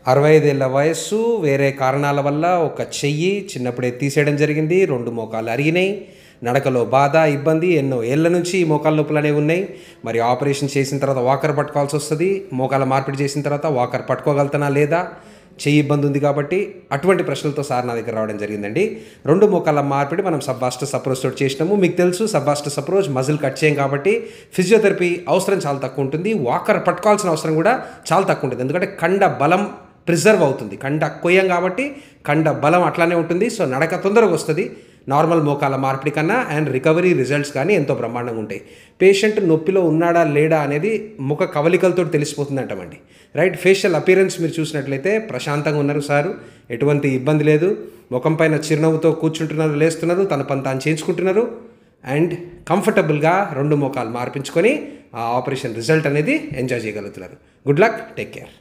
65 ఏళ్ల వయస్సు, వేరే కారణాల వల్ల ఒక చెయ్యి చిన్నప్పుడే తీసేయడం జరిగింది. 2 మోకాళ్ళు అరిగినాయి. నడకలో బాధ, ఇబ్బంది ఎన్నో ఏళ్ల నుంచి ఈ మోకాళ్ళ నొప్పులనేవి ఉన్నాయి. మరి ఆపరేషన్ చేసిన తర్వాత వాకర్ పట్టుకోవాల్సి వస్తుంది. మోకాళ్ళ మార్పిడి చేసిన తర్వాత వాకర్ పట్టుకోగలుగుతానా లేదా, చెయ్యి ఇబ్బంది ఉంది కాబట్టి అటువంటి ప్రశ్నలతో సార్ నా దగ్గర రావడం జరిగిందండి. 2 మోకాళ్ళ మార్పిడి మనం సబ్బాస్టస్ అప్రోచ్ తోటి చేసినాము. మీకు తెలుసు సబ్బాస్టస్ అప్రోచ్ మజిల్ కట్ చేయం కాబట్టి ఫిజియోథెరపీ అవసరం చాలా తక్కువ ఉంటుంది. వాకర్ పట్టుకోవాల్సిన అవసరం కూడా చాలా తక్కువ ఉంటుంది. ఎందుకంటే కండ బలం ప్రిజర్వ్ అవుతుంది. కండ కొయ్యం కాబట్టి కండ బలం అట్లానే ఉంటుంది. సో నడక తొందరగా వస్తుంది నార్మల్ మోకాళ్ళ మార్పిడి కన్నా. అండ్ రికవరీ రిజల్ట్స్ కానీ ఎంతో బ్రహ్మాండంగా ఉంటాయి. పేషెంట్ నొప్పిలో ఉన్నాడా లేడా అనేది ముఖ కవలికలతో తెలిసిపోతుంది అంటామండి. రైట్, ఫేషియల్ అపియరెన్స్ మీరు చూసినట్లయితే ప్రశాంతంగా ఉన్నారు సారు, ఎటువంటి ఇబ్బంది లేదు. ముఖం పైన చిరునవ్వుతో కూర్చుంటున్నారు, లేస్తున్నారు, తన పని తాను చేయించుకుంటున్నారు. అండ్ కంఫర్టబుల్గా 2 మోకాలు మార్పించుకొని ఆ ఆపరేషన్ రిజల్ట్ అనేది ఎంజాయ్ చేయగలుగుతున్నారు. Good luck, take care.